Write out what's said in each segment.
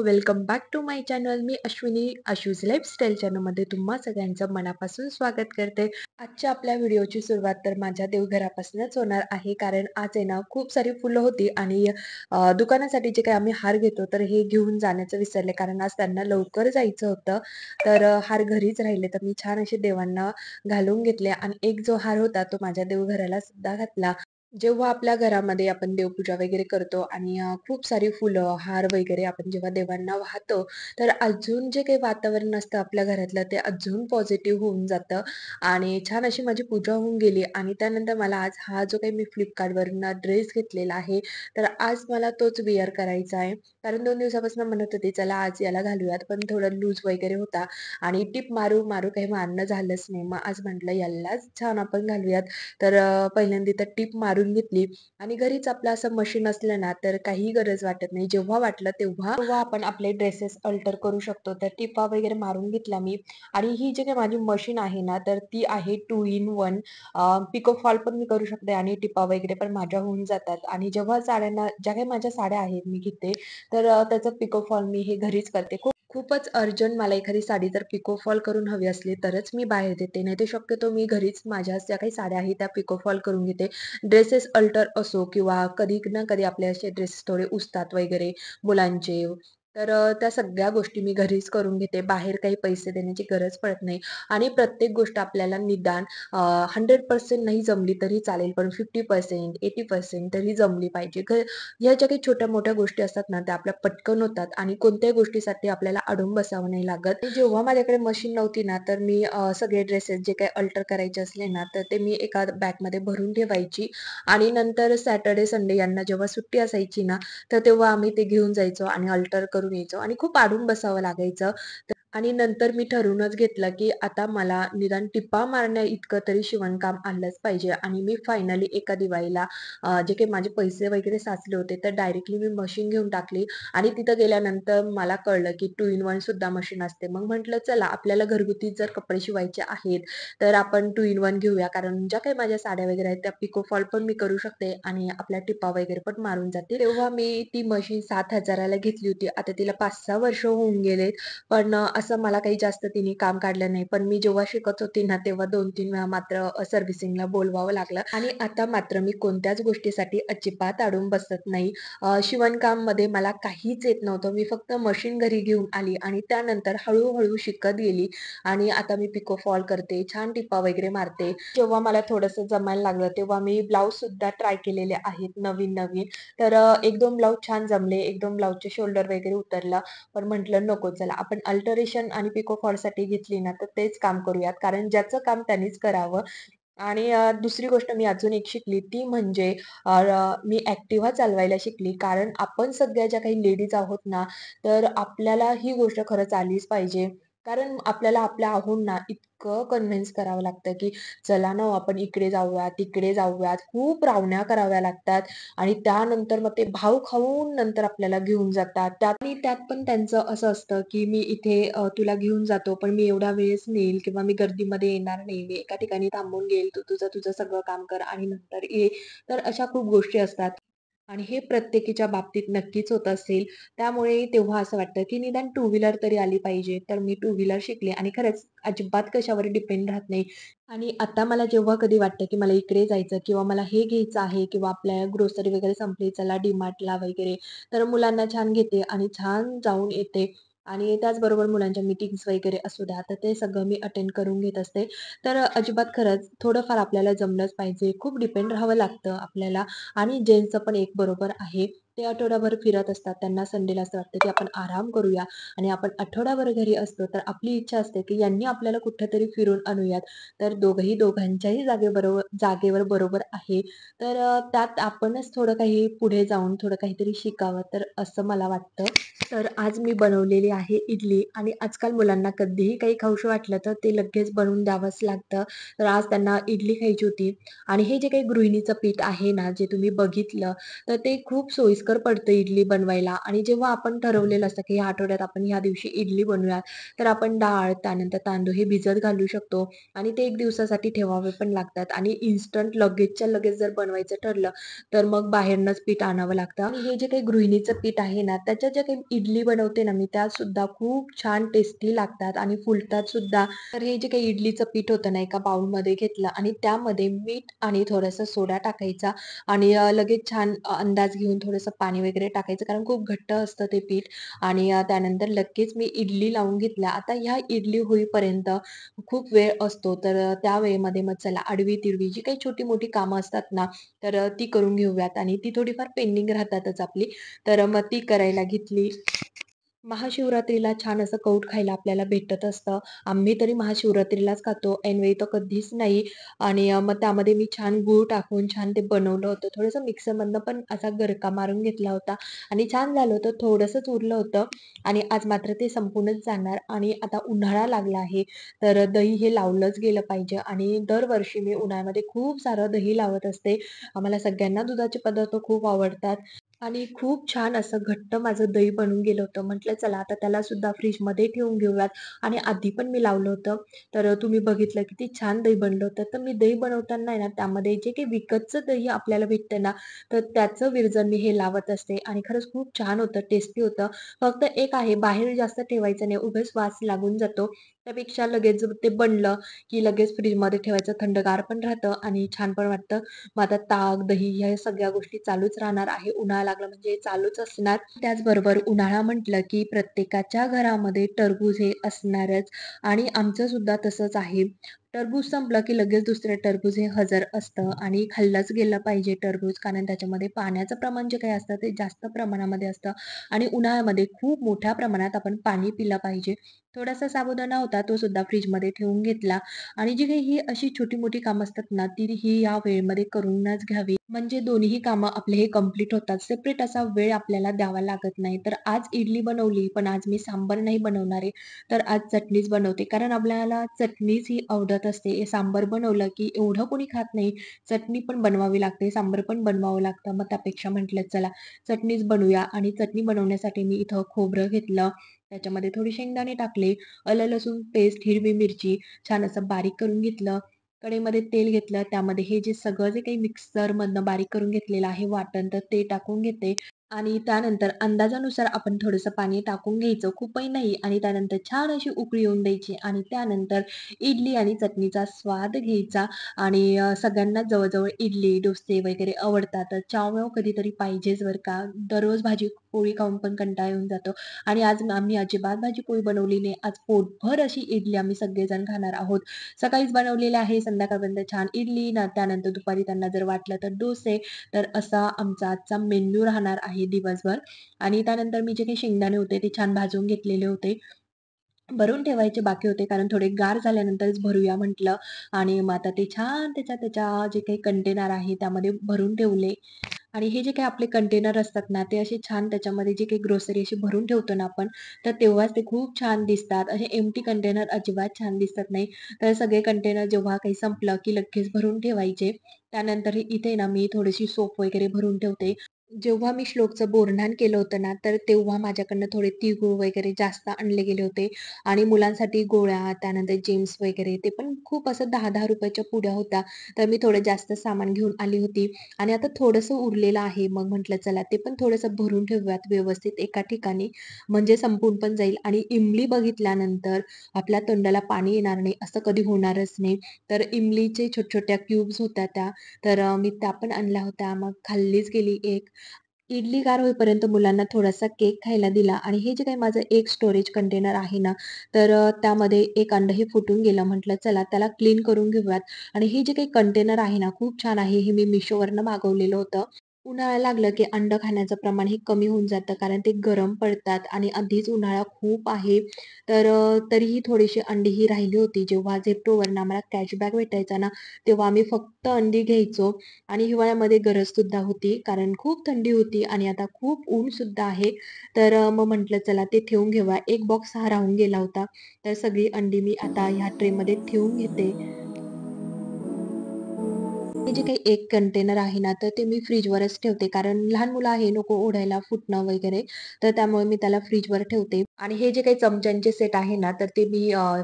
Welcome back to my channel. मी Ashwini, Ashu's lifestyle चॅनलमध्ये तुम्हा सगळ्यांचं मनापासून स्वागत करते. आजच्या आपल्या व्हिडिओची सुरुवात तर माझ्या देवघरापासूनच होणार आहे. कारण आज आहे ना खूप सारी फुलं होती आणि दुकानासाठी जे काही आम्ही हार घेतो तर हे घेऊन जाण्याचं विसरले. कारण आज त्यांना लवकर जायचं होतं. तर हार घरीच राहिले तर मी छान असे देवांना घालून घेतले आणि एक जो हार होता तो माझ्या देवघराला सुद्धा घातला. जेव्हा आपल्या घरामध्ये आपण देवपूजा वगैरे करतो आणि खूप सारी फुलं, हार वगैरे आपण जेव्हा देवांना वाहतो, तर अजून जे काही वातावरण असतं आपल्या घरातलं ते अजून पॉझिटिव्ह होऊन जातं आणि छान अशी माझी पूजा होऊन गेली आणि त्यानंतर मला आज हा जो काही मी Flipkartवरून ड्रेस घेतलेला आहे, तर आज मला तोच वेअर करायचा आहे. कारण 2 दिवसापासून म्हणत होते, चला आज याला घालूयात, पण थोडा लूज वगैरे होता आणि टिप मारू काही मारणं झालंच नाही. मग आज म्हटलं यालाच छान आपण घालूयात. तर पहिल्यांदा तर टीप मारून घेतली आणि घरीच आपलं असं मशीन असलं ना, तर काही गरज वाटत नाही. जेव्हा वाटलं तेव्हा तेव्हा आपण आपले ड्रेसेस अल्टर करू शकतो. तर टिपा वगैरे मारून घेतल्या मी आणि ही जी काही माझी मशीन आहे ना, तर ती आहे 2 in 1. पिको फॉल पण मी करू शकते आणि टिपा वगैरे पण माझ्या होऊन जातात आणि जेव्हा साड्यांना ज्या काही माझ्या साड्या आहेत मी घेते, तर त्याचं पिको फॉल मी हे घरीच करते. खूपच अर्जंट मला एखादी साडी जर पिको फॉल करून हवी असली तरच मी बाहेर देते. नाहीतर शक्यतो मी घरीच माझ्या ज्या काही साड्या आहेत त्या पिको फॉल करून घेते. ड्रेसेस अल्टर असो किंवा कधी ना कधी आपले असे ड्रेसेस थोडे उसतात वगैरे मुलांचे. तर त्या सगळ्या गोष्टी मी घरीच करून घेते. बाहेर काही पैसे देण्याची गरज पडत नाही आणि प्रत्येक गोष्ट आपल्याला निदान 100% नाही जमली तरी चालेल, पण 50% 80% तरी जमली पाहिजे. ह्या ज्या काही छोट्या-मोठ्या गोष्टी असतात ना, त्या आपल्या पटकन होतात आणि कोणत्याही गोष्टीसाठी आपल्याला अडून बसावं नाही लागत. आणि जेव्हा माझ्याकडे मशीन नव्हती ना, तर मी सगळे ड्रेसेस जे काही अल्टर करायचे असले ना, तर ते मी एका बॅगमध्ये भरून ठेवायची आणि नंतर सॅटर्डे, संडे यांना जेव्हा सुट्टी असायची ना, तर तेव्हा आम्ही ते घेऊन जायचो आणि अल्टर करून यायचो आणि खूप अडून बसावं लागायचं. आणि नंतर मी ठरवूनच घेतलं, की आता मला निदान टिपा मारण्या इतकं तरी शिवणकाम आलंच पाहिजे आणि मी फायनली एका दिवाळीला जे काही माझे पैसे वगैरे साचले होते, तर डायरेक्टली मी मशीन घेऊन टाकली आणि तिथं गेल्यानंतर मला कळलं, की 2 in 1 सुद्धा मशीन असते. मग म्हटलं चला आपल्याला घरगुती जर कपडे शिवायचे आहेत, तर आपण 2 in 1 घेऊया. कारण ज्या काही माझ्या साड्या वगैरे आहेत, त्या पिको फॉल पण मी करू शकते आणि आपल्या टिपा वगैरे पण मारून जातील. तेव्हा मी ती मशीन 7,000 ला घेतली होती. आता तिला 5-6 वर्ष होऊन गेलेत. पण असं मला काही जास्त तिने काम काढलं नाही. पण मी जेव्हा शिकत होती ना, तेव्हा 2-3 वेळा मात्र सर्व्हिसिंगला बोलवावं लागलं आणि आता मात्र मी कोणत्याच गोष्टीसाठी अजिबात अडून बसत नाही. शिवणकाममध्ये मला काहीच येत नव्हतं. मी फक्त मशीन घरी घेऊन आली आणि त्यानंतर हळू शिकत गेली आणि आता मी पिको फॉल करते, छान टिपा वगैरे मारते. जेव्हा मला थोडंसं जमायला लागलं, तेव्हा मी ब्लाउजसुद्धा ट्राय केलेले आहेत नवीन-नवीन. तर 1-2 ब्लाउज छान जमले. 1-2 ब्लाउजचे शोल्डर वगैरे उतरलं. पण म्हटलं नको चला आपण अल्टरेशन आणि पिको फॉलसाठी घेतली ना, तर तेच काम करूयात. कारण ज्याचं काम त्यांनीच करावं. आणि दुसरी गोष्ट मी अजून एक शिकली ती म्हणजे मी Activa चालवायला शिकली. कारण आपण सगळ्या ज्या काही लेडीज आहोत ना, तर आपल्याला ही गोष्ट खरंच आलीच पाहिजे. कारण आपल्याला आपल्या आहोंना इतकं कन्व्हिन्स करावं लागतं, की चला ना, आपण इकडे जाऊयात, तिकडे जाऊयात. खूप रावण्या कराव्या लागतात आणि त्यानंतर मग ते भाव खाऊन नंतर आपल्याला घेऊन जातात. त्यात पण त्यांचं असं असतं, की मी इथे तुला घेऊन जातो, पण मी एवढ्या वेळेस नेईल किंवा मी गर्दीमध्ये येणार नाही. मी एका ठिकाणी थांबून घेईल. तू तुझं सगळं काम कर आणि नंतर ये. तर अशा खूप गोष्टी असतात. आणि हे प्रत्येकीच्या बाबतीत नक्कीच होत असेल. त्यामुळे तेव्हा असं वाटतं, की निदान टू व्हीलर तरी आली पाहिजे. तर मी टू व्हीलर शिकले आणि खरंच अजिबात कशावर डिपेंड राहत नाही. आणि आता मला जेव्हा कधी वाटतं, की मला इकडे जायचं किंवा मला हे घ्यायचं आहे किंवा आपल्या ग्रोसरी वगैरे संपली, चला DMartला वगैरे, तर मुलांना छान घेते आणि छान जाऊन येते. आणि त्याचबरोबर मुलांच्या मीटिंग्स वगैरे असू द्या, तर ते सगळं मी अटेंड करून घेत असते. तर अजिबात खरंच थोडंफार आपल्याला जमलंच पाहिजे. खूप डिपेंड राहावं लागतं आपल्याला आणि जेन्ट्सचं पण एक बरोबर आहे. ते आठवडाभर फिरत असतात. त्यांना संडेला असं वाटतं, की आपण आराम करूया आणि आपण आठवडाभर घरी असतो, तर आपली इच्छा असते, की यांनी आपल्याला कुठेतरी फिरून आणूयात. तर दोघांच्याही जागेवर बरोबर आहे. तर त्यात आपणच थोडं काही पुढे जाऊन थोडं काहीतरी शिकावं, तर असं मला वाटतं. तर आज मी बनवलेली आहे इडली आणि आजकाल मुलांना कधीही काही खाऊसं वाटलं, तर ते लगेच बनवून द्यावंच लागतं. तर आज त्यांना इडली खायची होती आणि हे जे काही गृहिणीचं पीठ आहे ना, जे तुम्ही बघितलं, तर ते खूप सोयीस्कर सोयीस्कर पडतं इडली बनवायला. आणि जेव्हा आपण ठरवलेलं असतं, की ह्या आठवड्यात आपण ह्या दिवशी इडली बनवूया, तर आपण डाळ, त्यानंतर तांदूळ हे भिजत घालू शकतो आणि ते 1 दिवसासाठी ठेवावे पण लागतात. आणि इन्स्टंट लगेचच्या लगेच जर बनवायचं ठरलं, तर मग बाहेरनंच पीठ आणावं लागतं. आणि हे जे काही गृहिणीचं पीठ आहे ना, त्याच्या ज्या काही इडली बनवते ना मी, त्या सुद्धा खूप छान टेस्टी लागतात आणि फुलतात सुद्धा. तर हे जे काही इडलीचं पीठ होतं ना, एका बाउलमध्ये घेतलं आणि त्यामध्ये मीठ आणि थोडासा सोडा टाकायचा आणि लगेच छान अंदाज घेऊन थोडंसं पाणी वगैरे टाकायचं, कारण खूप घट्ट असतं ते पीठ. आणि त्यानंतर लगेच मी इडली लावून घेतल्या. आता ह्या इडली होईपर्यंत खूप वेळ असतो, तर त्या वेळेमध्ये मग चला आडवी-तिडवी जी काही छोटी-मोठी कामं असतात ना, तर ती करून घेऊयात आणि ती थोडीफार पेंडिंग राहतातच आपली. तर मग ती करायला घेतली. महाशिवरात्रीला छान असं कौट खायला आपल्याला भेटत असतं. आम्ही तरी महाशिवरात्रीलाच खातो, ऐनवेळी तर कधीच नाही. आणि मग त्यामध्ये मी छान गूळ टाकून छान ते बनवलं होतं. थोडंसं मिक्सरमधनं पण असा गरका मारून घेतला होता आणि छान झालं होतं. थोडंसंच उरलं होतं आणि आज मात्र ते संपूनच जाणार. आणि आता उन्हाळा लागला आहे, तर दही हे लावलंच गेलं पाहिजे आणि दरवर्षी मी उन्हाळ्यामध्ये खूप सारं दही लावत असते. आम्हाला सगळ्यांना दुधाचे पदार्थ खूप आवडतात. आणि खूप छान असं घट्ट माझं दही बनून गेलं होतं. म्हटलं चला आता त्याला सुद्धा फ्रिजमध्ये ठेवून घेऊयात. आणि आधी पण मी लावलं होतं. तर तुम्ही बघितलं किती छान दही बनलं होतं. तर मी दही बनवताना आहे ना, त्यामध्ये जे काही विकतचं दही आपल्याला भेटतं ना, तर त्याचं विरजण मी हे लावत असते आणि खरंच खूप छान होतं, टेस्टी होतं. फक्त एक आहे, बाहेर जास्त ठेवायचं नाही, उगाच वास लागून जातो. त्यापेक्षा लगेच ते बनलं, की लगेच फ्रिजमध्ये ठेवायचं. थंडगार पण राहतं आणि छान पण वाटतं. मग आता ताक, दही ह्या सगळ्या गोष्टी चालूच राहणार आहे. उन्हाळा लागला म्हणजे चालूच असणार. त्याचबरोबर उन्हाळा म्हटलं, की प्रत्येकाच्या घरामध्ये टरबूज हे असणारच आणि आमचं सुद्धा तसंच आहे. टरबूज संपलं, की लगेच दुसरं टरबूज हे हजर असतं आणि खाल्लंच गेलं पाहिजे टरबूज, कारण त्याच्यामध्ये पाण्याचं प्रमाण जे काही असतं ते जास्त प्रमाणामध्ये असतं आणि उन्हाळ्यामध्ये खूप मोठ्या प्रमाणात आपण पाणी पिलं पाहिजे. थोडासा साबुदाणा होता, तो सुद्धा फ्रिजमध्ये ठेवून घेतला. आणि जी काही ही अशी छोटी-मोठी कामं असतात ना, ती ही या वेळेमध्ये करूनच घ्यावी. म्हणजे दोन्हीही कामं आपले हे कंप्लीट होतात. सेपरेट असा वेळ आपल्याला द्यावा लागत नाही. तर आज इडली बनवली, पण आज मी सांबार नाही बनवणार आहे. तर आज चटणीच बनवते. कारण आपल्याला चटणीच ही आवडत असते. हे सांबार बनवलं, की एवढं कोणी खात नाही. चटणी पण बनवावी लागते, सांबार पण बनवावं लागतं. मग त्यापेक्षा म्हटलं चला चटणीच बनवूया. आणि चटणी बनवण्यासाठी मी इथं खोबरं घेतलं. त्याच्यामध्ये थोडे शेंगदाणे टाकले, आलं लसूण पेस्ट, हिरवी मिरची छान असं बारीक करून घेतलं. कढईमध्ये तेल घेतलं. त्यामध्ये हे जे सगळं जे काही मिक्सरमधनं बारीक करून घेतलेलं आहे वाटण, तर ते टाकून घेते. आणि त्यानंतर अंदाजानुसार आपण थोडंसं पाणी टाकून घ्यायचं, खूपही नाही. आणि त्यानंतर छान अशी उकळी येऊन द्यायची आणि त्यानंतर इडली आणि चटणीचा स्वाद घ्यायचा. आणि सगळ्यांना जवळ इडली, डोसे वगैरे आवडतात. तर चाव कधीतरी पाहिजेच बरं का. दररोज भाजी-पोळी खाऊन पण कंटाळा येऊन जातो. आणि आज आम्ही अजिबात भाजी-पोळी बनवली नाही. आज पोटभर अशी इडली आम्ही सगळेजण खाणार आहोत. सकाळीच बनवलेलं आहे, संध्याकाळपर्यंत छान इडली ना, त्यानंतर दुपारी त्यांना जर वाटलं तर डोसे. तर असा आमचा आजचा मेन्यू राहणार आहे दिवसभर. आणि त्यानंतर मी जे काही शेंगदाणे होते ते छान भाजून घेतलेले होते. भरून ठेवायचे बाकी होते, कारण थोडे गार झाल्यानंतरच भरूया म्हटलं. आणि मग आता ते छान त्याच्या त्याच्या जे काही कंटेनर आहे त्यामध्ये भरून ठेवले. आणि हे जे काही आपले कंटेनर असतात ना, ते असे छान त्याच्यामध्ये जी काही ग्रोसरी अशी भरून ठेवतो ना आपण, तर तेव्हाच ते खूप छान दिसतात. असे एम्प्टी कंटेनर अजिबात छान दिसत नाही. तर सगळे कंटेनर जेव्हा काही संपलं, की लगेच भरून ठेवायचे. त्यानंतर इथे ना मी थोडीशी सोप वगैरे भरून ठेवते. जेव्हा मी श्लोकचं बोरन्हाण केलं होतं ना, तर तेव्हा माझ्याकडनं थोडे तिळगुळ वगैरे जास्त आणले गेले होते. आणि मुलांसाठी गोळ्या, त्यानंतर जेम्स वगैरे ते पण खूप असं ₹10-10 च्या पुड्या होत्या. तर मी थोडं जास्त सामान घेऊन आली होती. आणि आता थोडंसं उरलेलं आहे. मग म्हटलं चला ते पण थोडंसं भरून ठेवूयात व्यवस्थित एका ठिकाणी, म्हणजे संपून पण जाईल. आणि इमली बघितल्यानंतर आपल्या तोंडाला पाणी येणार नाही असं कधी होणारच नाही. तर इमलीचे छोट्या-छोट्या क्यूब्स होत्या त्या, तर मी त्या पण आणल्या होत्या. मग खाल्लीच गेली एक. इडली गार होईपर्यंत मुलांना थोडासा केक खायला दिला. आणि हे जे काही माझं एक स्टोरेज कंटेनर आहे ना, तर त्यामध्ये एक अंड हे फुटून गेलं. म्हटलं चला त्याला क्लीन करून घेऊयात. आणि हे जे काही कंटेनर आहे ना, खूप छान आहे. हे मी Mishoवरनं मागवलेलं होतं. उन्हाळा लागलं की अंड खाण्याचं प्रमाण हे कमी होऊन जातं, कारण ते गरम पडतात आणि आधीच उन्हाळा खूप आहे. तर तरीही थोडीशी अंडी ही राहिली होती. जेव्हा Zeptoवरनं आम्हाला कॅशबॅक भेटायचा ना, तेव्हा आम्ही फक्त अंडी घ्यायचो. आणि हिवाळ्यामध्ये गरजसुद्धा होती, कारण खूप थंडी होती आणि आता खूप ऊनसुद्धा आहे. तर मग म्हटलं चला ते ठेवून घेऊया. एक बॉक्स हा राहून गेला होता. तर सगळी अंडी मी आता ह्या ट्रेमध्ये ठेवून घेते. हे जे काही एक कंटेनर आहे ना, तर ते मी फ्रिजवरच ठेवते. कारण लहान मुलं आहे, नको ओढायला, फुटणं वगैरे. तर त्यामुळे मी त्याला फ्रिजवर ठेवते. आणि हे जे काही चमच्यांचे सेट आहे ना, तर ते मी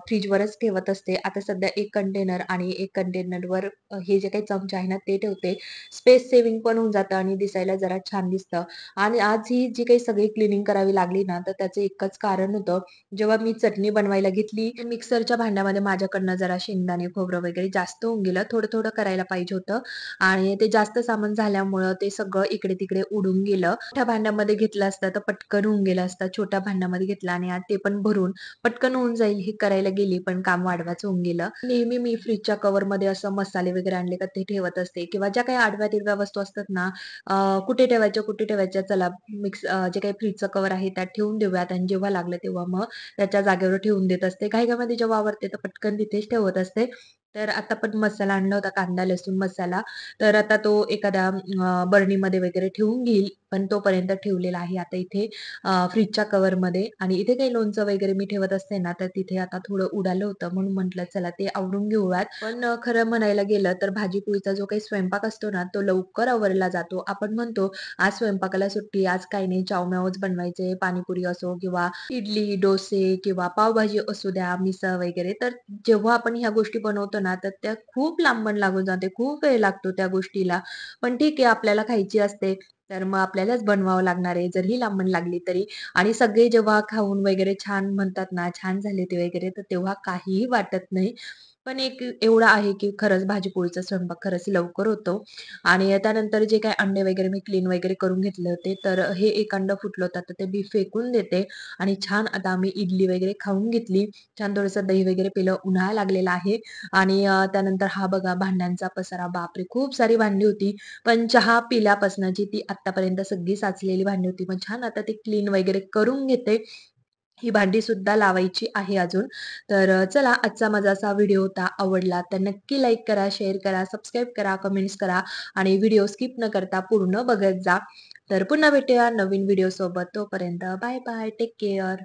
फ्रिजवरच ठेवत असते. आता सध्या 1 कंटेनर आणि 1 कंटेनरवर हे जे काही चमचे आहे ना, ते ठेवते. स्पेस सेव्हिंग पण होऊन जातं आणि दिसायला जरा छान दिसतं. आणि आज ही जी काही सगळी क्लीनिंग करावी लागली ना, तर त्याचं एकच कारण होतं. जेव्हा मी चटणी बनवायला घेतली, मिक्सरच्या भांड्यामध्ये माझ्याकडनं जरा शेंगदाणे, खोबरं वगैरे जास्त होऊन गेलं. थोडं-थोडं करायला पाहिजे होतं आणि ते जास्त सामान झाल्यामुळं ते सगळं इकडे-तिकडे उडून गेलं. मोठ्या भांड्यामध्ये घेतलं असतं तर पटकन होऊन गेलं असतं. छोट्या भांड्यामध्ये घेतलं आणि आज ते पण भरून पटकन होऊन जाईल हे करायला गेली, पण काम वाढवायचं होऊन गेलं. नेहमी मी फ्रिजच्या कव्हरमध्ये असं मसाले वगैरे आणले का ते ठेवत असते किंवा ज्या काही आडव्या-तिडव्या वस्तू असतात ना, कुठे ठेवायच्या, कुठे ठेवायच्या, चला जे काही फ्रिजचं कव्हर आहे त्यात ठेवून देऊयात आणि जेव्हा लागलं तेव्हा मग त्याच्या जागेवर ठेवून देत असते. घाईघाईमध्ये जेव्हा आवरते तर पटकन तिथेच ठेवत असते. तर आता पण मसाला आणला होता, कांदा, लसूण मसाला. तर आता तो एखाद्या बरणीमध्ये वगैरे ठेवून घेईल. पण तोपर्यंत ठेवलेला आहे आता इथे फ्रिजच्या कव्हरमध्ये आणि इथे काही लोणचं वगैरे मी ठेवत असते ना, तर तिथे आता थोडं उडालं होतं म्हणून म्हटलं चला ते आवरून घेऊयात. पण खरं म्हणायला गेलं तर भाजी-पोळीचा जो काही स्वयंपाक असतो ना, तो लवकर आवरला जातो. आपण म्हणतो आज स्वयंपाकाला सुट्टी, आज काही नाही चाव-म्यावच बनवायचे, पाणीपुरी असो किंवा इडली, डोसे किंवा पावभाजी असू द्या, मिसळ वगैरे. तर जेव्हा आपण ह्या गोष्टी बनवतो ना, तर त्या खूप लांबण लागून जाते. खूप वेळ लागतो त्या गोष्टीला. पण ठीक आहे आपल्याला खायची असते, तर मग आपल्यालाच बनवावं लागणार आहे, जरी लांबण लागली तरी. आणि सगळे जेव्हा खाऊन वगैरे छान म्हणतात ना, छान झाले ते वगैरे, तर तेव्हा काहीही वाटत नाही. पण एक एवढं आहे, की खरंच भाजी-पोळीचा स्वयंपाक खरंच लवकर होतो. आणि त्यानंतर जे काही अंडे वगैरे मी क्लीन वगैरे करून घेतले होते, तर हे एक अंडं फुटलं होतं, तर ते मी फेकून देते आणि छान आता आम्ही इडली वगैरे खाऊन घेतली. छान थोडंसं दही वगैरे पिलं. उन्हाळा लागलेला आहे आणि त्यानंतर हा बघा भांड्यांचा पसारा. बापरे! खूप सारी भांडी होती. पण चहा पिल्यापासनची ती आत्तापर्यंत सगळी साचलेली भांडी होती. पण छान आता ते क्लीन वगैरे करून घेते. ही भांडीसुद्धा लावायची आहे अजून. तर चला आजचा माझा असा व्हिडिओ होता. आवडला तर नक्की लाईक करा, शेअर करा, सबस्क्राईब करा, कमेंट्स करा आणि व्हिडिओ स्किप न करता पूर्ण बघत जा. तर पुन्हा भेटूया नवीन व्हिडिओसोबत. तोपर्यंत बाय बाय. Take care.